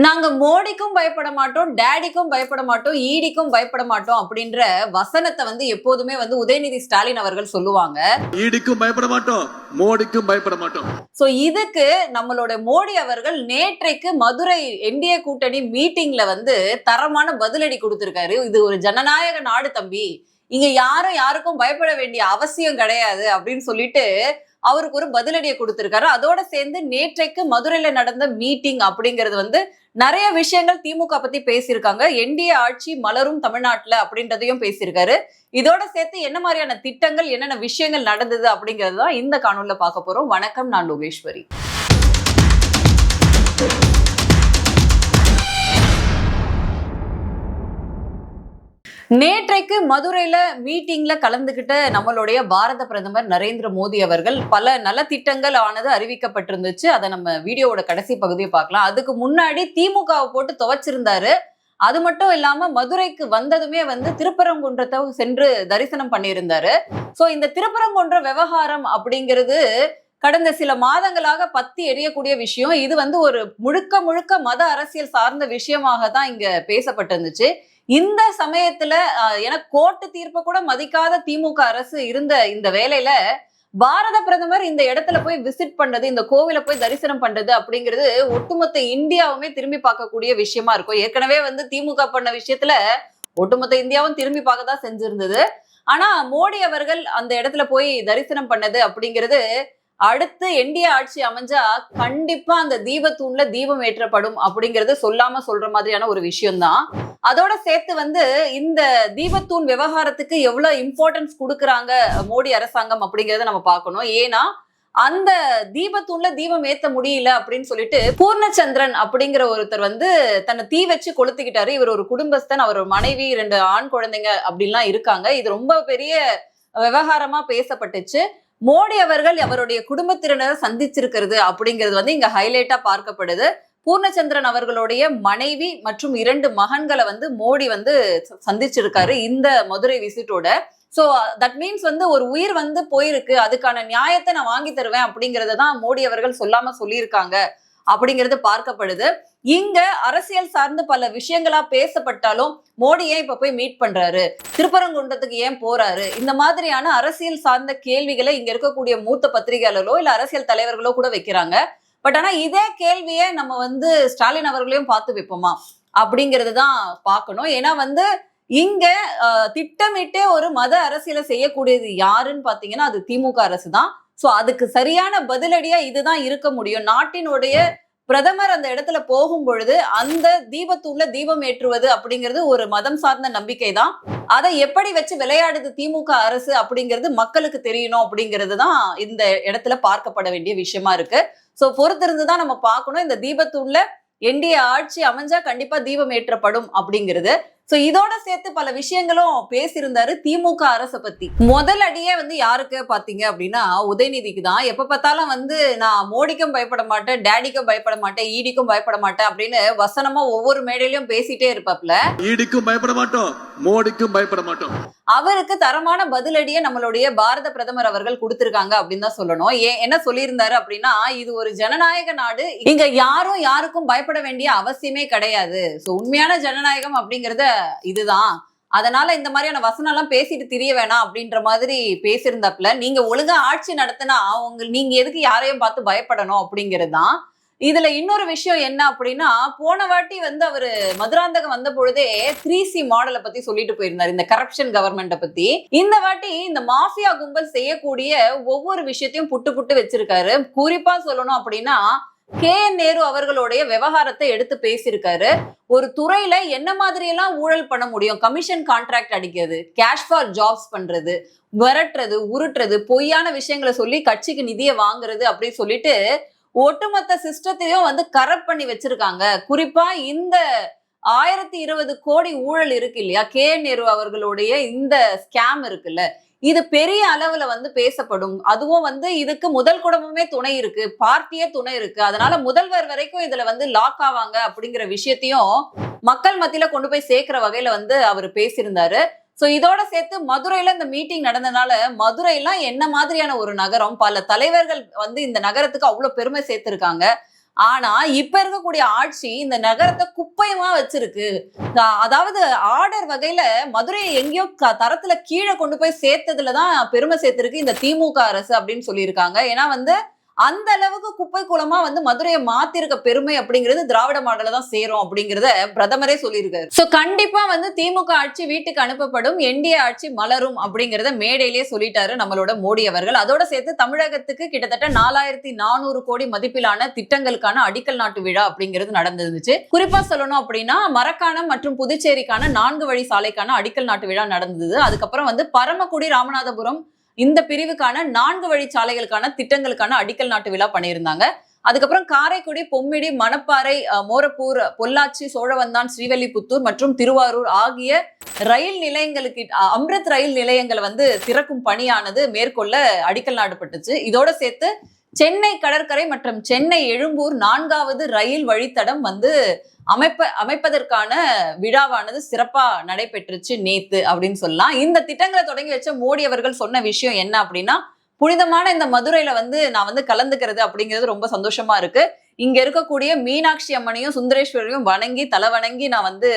நாங்க மோடிக்கும் பயப்பட மாட்டோம், டாடிக்கும் பயப்பட மாட்டோம், ஈடிக்கும் பயப்பட மாட்டோம் அப்படின்ற வசனத்தை எப்போதுமே உதயநிதி ஸ்டாலின் அவர்கள் சொல்லுவாங்க. ஈடிக்கும் பயப்பட மாட்டோம், மோடிக்கும் பயப்பட மாட்டோம். சோ இதுக்கு நம்மளோட மோடி அவர்கள் நேற்றைக்கு மதுரை என்டிஏ கூட்டணி மீட்டிங்ல தரமான பதிலடி கொடுத்திருக்காரு. இது ஒரு ஜனநாயக நாடு தம்பி, இங்க யாரும் யாருக்கும் பயப்பட வேண்டிய அவசியம் கிடையாது அப்படின்னு சொல்லிட்டு அவருக்கு ஒரு பதிலடியை கொடுத்திருக்காரு. அதோட சேர்ந்து நேற்றைக்கு மதுரையில நடந்த மீட்டிங் அப்படிங்கிறது நிறைய விஷயங்கள் திமுக பத்தி பேசியிருக்காங்க. என்டிஏ ஆட்சி மலரும் தமிழ்நாட்டுல அப்படின்றதையும் பேசியிருக்காரு. இதோட சேர்த்து என்ன மாதிரியான திட்டங்கள், என்னென்ன விஷயங்கள் நடந்தது அப்படிங்கிறது தான் இந்த காணொலியில பார்க்க போறோம். வணக்கம், நான் லோகேஸ்வரி. நேற்றைக்கு மதுரையில மீட்டிங்ல கலந்துகிட்ட நம்மளுடைய பாரத பிரதமர் நரேந்திர மோடி அவர்கள் பல நலத்திட்டங்கள் ஆனது அறிவிக்கப்பட்டிருந்துச்சு. அதை நம்ம வீடியோவோட கடைசி பகுதியை பார்க்கலாம். அதுக்கு முன்னாடி திமுகவை போட்டு துவைச்சிருந்தாரு. அது மட்டும் இல்லாம மதுரைக்கு வந்ததுமே திருப்பரங்குன்றத்தை சென்று தரிசனம் பண்ணியிருந்தாரு. சோ இந்த திருப்பரங்குன்ற விவகாரம் அப்படிங்கிறது கடந்த சில மாதங்களாக பத்தி எரியக்கூடிய விஷயம். இது ஒரு முழுக்க முழுக்க மத அரசியல் சார்ந்த விஷயமாக தான் இங்க பேசப்பட்டிருந்துச்சு. இந்த சமயத்துல கோர்ட்டு தீர்ப்பை கூட மதிக்காத திமுக அரசு இருந்த இந்த வேலையில பாரத பிரதமர் இந்த இடத்துல போய் விசிட் பண்றது, இந்த கோவில போய் தரிசனம் பண்றது அப்படிங்கிறது ஒட்டுமொத்த இந்தியாவுமே திரும்பி பார்க்கக்கூடிய விஷயமா இருக்கும். ஏற்கனவே திமுக பண்ண விஷயத்துல ஒட்டுமொத்த இந்தியாவும் திரும்பி பார்க்க தான் செஞ்சிருந்தது. ஆனா மோடி அவர்கள் அந்த இடத்துல போய் தரிசனம் பண்ணது அப்படிங்கிறது அடுத்து என்டிஏ ஆட்சி அமைஞ்சா கண்டிப்பா அந்த தீபத்தூண்ல தீபம் ஏற்றப்படும் அப்படிங்கறது சொல்லாம சொல்ற மாதிரியான ஒரு விஷயம் தான். அதோட சேர்த்து இந்த தீபத்தூண் விவகாரத்துக்கு எவ்வளவு இம்பார்ட்டன்ஸ் கொடுக்கறாங்க மோடி அரசாங்கம் அப்படிங்கறத நம்ம பார்க்கணும். ஏன்னா அந்த தீபத்தூண்ல தீபம் ஏத்த முடியல அப்படின்னு சொல்லிட்டு பூர்ணச்சந்திரன் அப்படிங்கிற ஒருத்தர் தன்னை தீ வச்சு கொளுத்திக்கிட்டாரு. இவர் ஒரு குடும்பஸ்தன், அவர் மனைவி, 2 ஆண் குழந்தைங்க அப்படின்லாம் இருக்காங்க. இது ரொம்ப பெரிய விவகாரமா பேசப்பட்டுச்சு. மோடி அவர்கள் அவருடைய குடும்பத்தினரை சந்திச்சிருக்கிறது அப்படிங்கிறது இங்க ஹைலைட்டா பார்க்கப்படுது. பூர்ணச்சந்திரன் அவர்களுடைய மனைவி மற்றும் 2 மகன்களை மோடி சந்திச்சிருக்காரு இந்த மதுரை விசிட்டோட. சோ தட் மீன்ஸ் ஒரு உயிர் போயிருக்கு, அதுக்கான நியாயத்தை நான் வாங்கி தருவேன் அப்படிங்கறத தான் மோடி அவர்கள் சொல்லாம சொல்லியிருக்காங்க அப்படிங்கிறது பார்க்கப்படுது. இங்க அரசியல் சார்ந்து பல விஷயங்களா பேசப்பட்டாலும் மோடி ஏன் இப்ப போய் மீட் பண்றாரு, திருப்பரங்குன்றத்துக்கு ஏன் போறாரு, இந்த மாதிரியான அரசியல் சார்ந்த கேள்விகளை இங்க இருக்கக்கூடிய மூத்த பத்திரிகையாளர்களோ இல்ல அரசியல் தலைவர்களோ கூட வைக்கிறாங்க. பட் ஆனா இதே கேள்வியை நம்ம ஸ்டாலின் அவர்களையும் பார்த்து வைப்போமா அப்படிங்கிறது தான் பார்க்கணும். ஏன்னா இங்க திட்டமிட்டே ஒரு மத அரசியலை செய்யக்கூடியது யாருன்னு பாத்தீங்கன்னா அது திமுக அரசு தான். சோ அதுக்கு சரியான பதிலடியா இதுதான் இருக்க முடியும். நாட்டினுடைய பிரதமர் அந்த இடத்துல போகும் பொழுது அந்த தீபத்தூண்ல தீபம் ஏற்றுவது அப்படிங்கிறது ஒரு மதம் சார்ந்த நம்பிக்கை தான். அதை எப்படி வச்சு விளையாடுது திமுக அரசு அப்படிங்கிறது மக்களுக்கு தெரியணும் அப்படிங்கிறது தான் இந்த இடத்துல பார்க்கப்பட வேண்டிய விஷயமா இருக்கு. சோ பொறுத்திருந்துதான் நம்ம பார்க்கணும். இந்த தீபத்தூண்ல என்டிஏ ஆட்சி அமைஞ்சா கண்டிப்பா தீபம் ஏற்றப்படும் அப்படிங்கிறது. சோ இதோட சேர்த்து பல விஷயங்களும் பேசியிருந்தாரு திமுக அரசை பத்தி. முதல் அடியே யாருக்கு பாத்தீங்க அப்படின்னா உதயநிதிக்கு தான். எப்ப பார்த்தாலும் நான் மோடிக்கும் பயப்பட மாட்டேன், டாடிக்கும் பயப்பட மாட்டேன், ஈடிக்கும் பயப்பட மாட்டேன் அப்படின்னு வசனமா ஒவ்வொரு மேடையிலும் பேசிட்டே இருப்பாப்ல. ஈடிக்கும் பயப்பட மாட்டோம், மோடிக்கும் பயப்பட மாட்டோம். அவருக்கு தரமான பதிலடியை நம்மளுடைய பாரத பிரதமர் அவர்கள் கொடுத்திருக்காங்க அப்படின்னு தான் சொல்லணும். என்ன சொல்லியிருந்தாரு அப்படின்னா, இது ஒரு ஜனநாயக நாடு, இங்க யாரும் யாருக்கும் பயப்பட வேண்டிய அவசியமே கிடையாது. சோ உண்மையான ஜனநாயகம் அப்படிங்கறத இதுதான். அதனால இந்த மாதிரியான வசனம் எல்லாம் பேசிட்டு திரிய வேணாம் அப்படின்ற மாதிரி பேசியிருந்தாப்புல. நீங்க ஒழுங்கா ஆட்சி நடத்தினா நீங்க எதுக்கு யாரையும் பார்த்து பயப்படணும் அப்படிங்கிறது தான். இதுல இன்னொரு விஷயம் என்ன அப்படின்னா, போன வாட்டி அவரு மதுராந்தகம் வந்த பொழுதே 3C மாடலை பத்தி சொல்லிட்டு போயிருந்தாரு, இந்த கரப்ஷன் கவர்மெண்ட்டை பத்தி. இந்த வாட்டி இந்த மாஃபியா கும்பல் செய்யக்கூடிய ஒவ்வொரு விஷயத்தையும் புட்டு புட்டு வச்சிருக்காரு. குறிப்பா சொல்லணும் அப்படின்னா KN நேரு அவர்களுடைய விவகாரத்தை எடுத்து பேசியிருக்காரு. ஒரு துறையில என்ன மாதிரி எல்லாம் ஊழல் பண்ண முடியும், கமிஷன் கான்ட்ராக்ட் அடிக்கிறது, கேஷ் ஃபார் ஜாப்ஸ் பண்றது, விரட்டுறது, உருட்டுறது, பொய்யான விஷயங்களை சொல்லி கட்சிக்கு நிதியை வாங்குறது அப்படின்னு சொல்லிட்டு ஒட்டுமொத்த சிஸ்டத்தையும் கரப்ட் பண்ணி வச்சிருக்காங்க. குறிப்பா இந்த 1020 கோடி ஊழல் இருக்கு இல்லையா, KN நேரு அவர்களுடைய இந்த ஸ்கேம் இருக்குல்ல, இது பெரிய அளவுல பேசப்படும். அதுவும் இதுக்கு முதல் குடும்பமே துணை இருக்கு, பார்ட்டியே துணை இருக்கு. அதனால முதல்வர் வரைக்கும் இதுல லாக் ஆவாங்க அப்படிங்கிற விஷயத்தையும் மக்கள் மத்தியில கொண்டு போய் சேர்க்கிற வகையில அவர் பேசியிருந்தாரு. சோ இதோட சேர்த்து மதுரையில இந்த மீட்டிங் நடந்தனால மதுரைலாம் என்ன மாதிரியான ஒரு நகரம், பல தலைவர்கள் இந்த நகரத்துக்கு அவ்வளவு பெருமை சேர்த்திருக்காங்க. ஆனா இப்ப இருக்கக்கூடிய ஆட்சி இந்த நகரத்தை குப்பையமா வச்சிருக்கு. அதாவது ஆர்டர் வகையில மதுரையை எங்கேயோ தரத்துல கீழே கொண்டு போய் சேர்த்ததுலதான் பெருமை சேர்த்திருக்கு இந்த திமுக அரசு அப்படின்னு சொல்லியிருக்காங்க. ஏன்னா வந்து அந்த அளவுக்கு குப்பை குளமா வந்து மதுரையை மாத்திருக்க பெருமை அப்படிங்கிறது திராவிட மாடல தான் சேரும் அப்படிங்கறத பிரதமரே சொல்லியிருக்காரு. சோ கண்டிப்பா வந்து திமுக ஆட்சி வீட்டுக்கு அனுப்பப்படும், என்டிஏ ஆட்சி மலரும் அப்படிங்கறத மேடையிலேயே சொல்லிட்டாரு நம்மளோட மோடி அவர்கள். அதோட சேர்த்து தமிழகத்துக்கு கிட்டத்தட்ட 4400 கோடி மதிப்பிலான திட்டங்களுக்கான அடிக்கல் நாட்டு விழா அப்படிங்கிறது நடந்துருந்துச்சு. குறிப்பா சொல்லணும் அப்படின்னா மரக்காணம் மற்றும் புதுச்சேரிக்கான 4 வழி சாலைக்கான அடிக்கல் நாட்டு விழா நடந்தது. அதுக்கப்புறம் வந்து பரமக்குடி ராமநாதபுரம் இந்த பிரிவுக்கான 4 வழி சாலைகளுக்கான திட்டங்களுக்கான அடிக்கல் நாட்டு விழா பண்ணியிருந்தாங்க. அதுக்கப்புறம் காரைக்குடி, பொம்மிடி, மணப்பாறை, மோரப்பூர், பொள்ளாச்சி, சோழவந்தான், ஸ்ரீவல்லிபுத்தூர் மற்றும் திருவாரூர் ஆகிய ரயில் நிலையங்களுக்கு அம்ரித் ரயில் நிலையங்களை வந்து திறக்கும் பணியானது மேற்கொள்ள அடிக்கல் நாட்டப்பட்டுச்சு. இதோட சேர்த்து சென்னை கடற்கரை மற்றும் சென்னை எழும்பூர் 4வது ரயில் வழித்தடம் வந்து அமைப்பதற்கான விழாவானது சிறப்பா நடைபெற்றுச்சு நேத்து அப்படின்னு சொல்லலாம். இந்த திட்டங்களை தொடங்கி வச்ச மோடி அவர்கள் சொன்ன விஷயம் என்ன அப்படின்னா, புனிதமான இந்த மதுரையில வந்து நான் வந்து கலந்துக்கிறது அப்படிங்கிறது ரொம்ப சந்தோஷமா இருக்கு. இங்க இருக்கக்கூடிய மீனாட்சி அம்மனையும் சுந்தரேஸ்வரையும் வணங்கி தலை வணங்கி நான் வந்து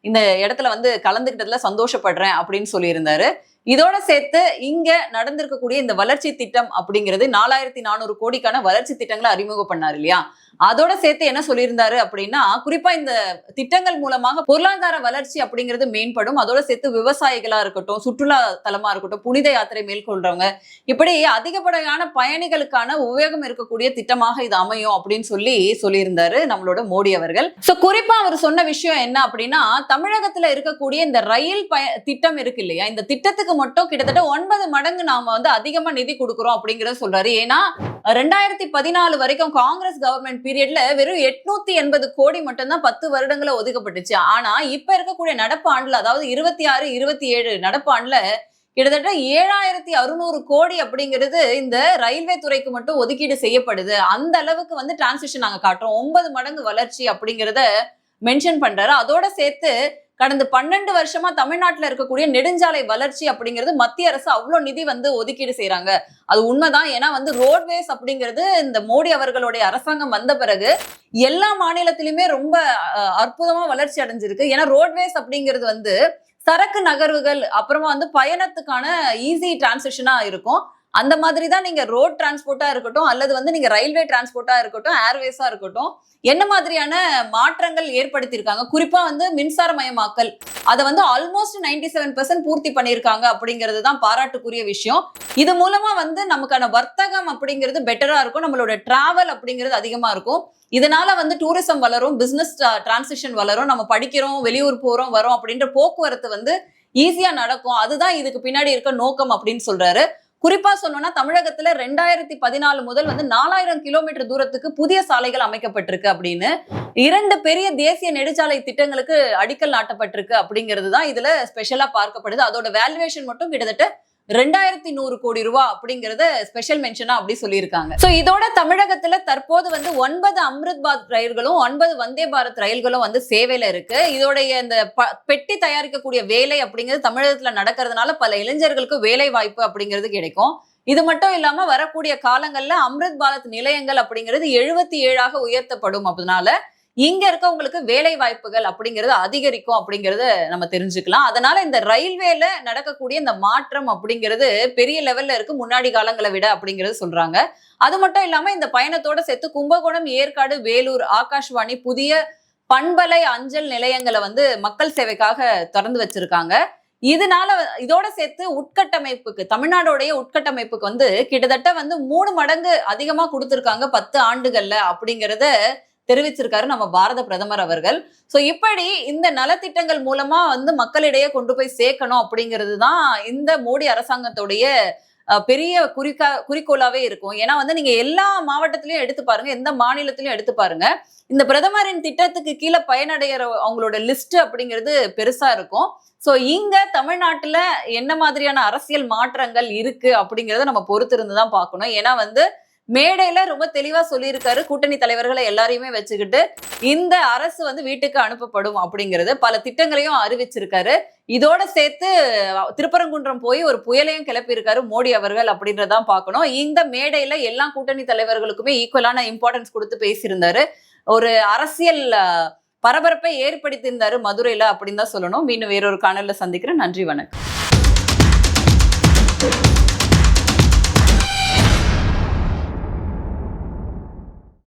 இந்த இடத்துல வந்து கலந்துக்கிட்டதுல சந்தோஷப்படுறேன் அப்படின்னு சொல்லியிருந்தாரு. இதோட சேர்த்து இங்க நடந்திருக்கக்கூடிய இந்த வளர்ச்சி திட்டம் அப்படிங்கிறது 4400 கோடிக்கான வளர்ச்சி திட்டங்களை அறிமுகம் பண்ணாரு இல்லையா, அதோட சேர்த்து என்ன சொல்லியிருந்தாரு அப்படின்னா, குறிப்பா இந்த திட்டங்கள் மூலமாக பொருளாதார வளர்ச்சி அப்படிங்கிறது மேம்படும். அதோட சேர்த்து விவசாயிகளா இருக்கட்டும், சுற்றுலா தலமா இருக்கட்டும், புனித யாத்திரை மேற்கொள்றவங்க, இப்படி அதிகப்படியான பயணிகளுக்கான உபயோகம் இருக்கக்கூடிய திட்டமாக இது அமையும் அப்படின்னு சொல்லியிருந்தாரு நம்மளோட மோடி அவர்கள். சோ குறிப்பா அவர் சொன்ன விஷயம் என்ன அப்படின்னா, தமிழகத்துல இருக்கக்கூடிய இந்த ரயில் திட்டம் இருக்கு இல்லையா, இந்த திட்டத்துக்கு மட்டும் கிட்டத்தட்ட 9 மடங்கு நாம வந்து அதிகமா நிதி கொடுக்கிறோம் அப்படிங்கறத சொல்றாரு. ஏன்னா 2014 வரைக்கும் காங்கிரஸ் கவர்மெண்ட் பீரியட்ல வெறும் 880 கோடி மட்டும் தான் 10 வருடங்கள ஒதுக்கப்பட்டுச்சு. ஆனா இப்ப இருக்கக்கூடிய நடப்பு ஆண்டுல, அதாவது 26-27 நடப்பு ஆண்டுல கிட்டத்தட்ட 7600 கோடி அப்படிங்கிறது இந்த ரயில்வே துறைக்கு மட்டும் ஒதுக்கீடு செய்யப்படுது. அந்த அளவுக்கு வந்து டிரான்சிஷன் நாங்க காட்டுறோம், 9 மடங்கு வளர்ச்சி அப்படிங்கிறத மென்ஷன் பண்றாரு. அதோட சேர்த்து கடந்த 12 வருஷமா தமிழ்நாட்டுல இருக்கக்கூடிய நெடுஞ்சாலை வளர்ச்சி அப்படிங்கிறது மத்திய அரசு அவ்வளவு நிதி வந்து ஒதுக்கீடு செய்யறாங்க. அது உண்மைதான். ஏன்னா வந்து ரோட்வேஸ் அப்படிங்கிறது இந்த மோடி அவர்களுடைய அரசாங்கம் வந்த பிறகு எல்லா மாநிலத்திலுமே ரொம்ப அற்புதமா வளர்ச்சி அடைஞ்சிருக்கு. ஏன்னா ரோட்வேஸ் அப்படிங்கிறது வந்து சரக்கு நகர்வுகள் அப்புறமா வந்து பயணத்துக்கான ஈஸி டிரான்சிஷனா இருக்கும். அந்த மாதிரி தான் நீங்க ரோட் டிரான்ஸ்போர்ட்டா இருக்கட்டும், அல்லது வந்து நீங்க ரயில்வே டிரான்ஸ்போர்ட்டா இருக்கட்டும், ஏர்வேஸா இருக்கட்டும், என்ன மாதிரியான மாற்றங்கள் ஏற்படுத்தியிருக்காங்க. குறிப்பா வந்து மின்சாரமயமாக்கல் அதை வந்து ஆல்மோஸ்ட் 97% பூர்த்தி பண்ணியிருக்காங்க அப்படிங்கிறது தான் பாராட்டுக்குரிய விஷயம். இது மூலமா வந்து நமக்கான வர்த்தகம் அப்படிங்கிறது பெட்டரா இருக்கும், நம்மளோட டிராவல் அப்படிங்கிறது அதிகமா இருக்கும். இதனால வந்து டூரிசம் வளரும், பிசினஸ் டிரான்சிஷன் வளரும், நம்ம படிக்கிறோம், வெளியூர் போறோம் வரோம் அப்படின்ற போக்குவரத்து வந்து ஈஸியா நடக்கும். அதுதான் இதுக்கு பின்னாடி இருக்க நோக்கம் அப்படின்னு சொல்றாரு. குறிப்பா சொன்னோம்னா தமிழகத்துல 2014 முதல் வந்து 4000 கிலோமீட்டர் தூரத்துக்கு புதிய சாலைகள் அமைக்கப்பட்டிருக்கு அப்படின்னு 2 பெரிய தேசிய நெடுஞ்சாலை திட்டங்களுக்கு அடிக்கல் நாட்டப்பட்டிருக்கு அப்படிங்கிறது தான் இதுல ஸ்பெஷலா பார்க்கப்படுது. அதோட வேல்யூவேஷன் மட்டும் கிட்டத்தட்ட 2100 கோடி ரூபாய் அப்படிங்கறத ஸ்பெஷல் மென்ஷனா அப்படி சொல்லியிருக்காங்க. சோ இதோட தமிழகத்துல தற்போது வந்து 9 அம்ரித் பாரத் ரயில்களும் 9 வந்தே பாரத் ரயில்களும் வந்து சேவையில இருக்கு. இதோடைய இந்த பெட்டி தயாரிக்கக்கூடிய வேலை அப்படிங்கிறது தமிழகத்துல நடக்கிறதுனால பல இளைஞர்களுக்கு வேலை வாய்ப்பு அப்படிங்கிறது கிடைக்கும். இது மட்டும் இல்லாம வரக்கூடிய காலங்கள்ல அம்ரித் பாரத் நிலையங்கள் அப்படிங்கிறது 77ஆக உயர்த்தப்படும். அதனால இங்க இருக்கவங்களுக்கு வேலை வாய்ப்புகள் அப்படிங்கிறது அதிகரிக்கும் அப்படிங்கறத நம்ம தெரிஞ்சுக்கலாம். அதனால இந்த ரயில்வேல நடக்கக்கூடிய இந்த மாற்றம் அப்படிங்கிறது பெரிய லெவல்ல இருக்கு முன்னாடி காலங்களை விட அப்படிங்கறது சொல்றாங்க. அது மட்டும் இல்லாம இந்த பயணத்தோட சேர்த்து கும்பகோணம், ஏற்காடு, வேலூர், ஆகாஷ்வாணி புதிய பண்பலை அஞ்சல் நிலையங்களை வந்து மக்கள் சேவைக்காக திறந்து வச்சிருக்காங்க. இதோட சேர்த்து உட்கட்டமைப்புக்கு, தமிழ்நாடோடைய உட்கட்டமைப்புக்கு வந்து கிட்டத்தட்ட வந்து 3 மடங்கு அதிகமா கொடுத்திருக்காங்க 10 ஆண்டுகள்ல அப்படிங்கறத தெரிவிச்சிருக்காரு நம்ம பாரத பிரதமர் அவர்கள். சோ இப்படி இந்த நலத்திட்டங்கள் மூலமா வந்து மக்களிடையே கொண்டு போய் சேர்க்கணும் அப்படிங்கிறது தான் இந்த மோடி அரசாங்கத்துடைய பெரிய குறிக்கோளாவே இருக்கும். ஏன்னா வந்து நீங்க எல்லா மாவட்டத்திலயும் எடுத்து பாருங்க, எந்த மாநிலத்திலயும் எடுத்து பாருங்க, இந்த பிரதமரின் திட்டத்துக்கு கீழே பயனடைகிற அவங்களோட லிஸ்ட் அப்படிங்கிறது பெருசா இருக்கும். சோ இங்க தமிழ்நாட்டுல என்ன மாதிரியான அரசியல் மாற்றங்கள் இருக்கு அப்படிங்கறத நம்ம பொறுத்திருந்துதான் பார்க்கணும். ஏன்னா வந்து மேடையில ரொம்ப தெளிவா சொல்லியிருக்காரு. கூட்டணி தலைவர்களை எல்லாரையுமே வச்சுக்கிட்டு இந்த அரசு வந்து வீட்டுக்கு அனுப்பப்படும் அப்படிங்கிறது பல திட்டங்களையும் அறிவிச்சிருக்காரு. இதோட சேர்த்து திருப்பரங்குன்றம் போய் ஒரு புயலையும் கிளப்பியிருக்காரு மோடி அவர்கள் அப்படின்றதான் பார்க்கணும். இந்த மேடையில எல்லா கூட்டணி தலைவர்களுக்குமே ஈக்குவலான இம்பார்ட்டன்ஸ் கொடுத்து பேசியிருந்தாரு. ஒரு அரசியல் பரபரப்பை ஏற்படுத்தியிருந்தாரு மதுரையில அப்படின்னு தான் சொல்லணும். மீண்டும் வேறொரு காணொளியில சந்திக்கிறேன். நன்றி, வணக்கம்.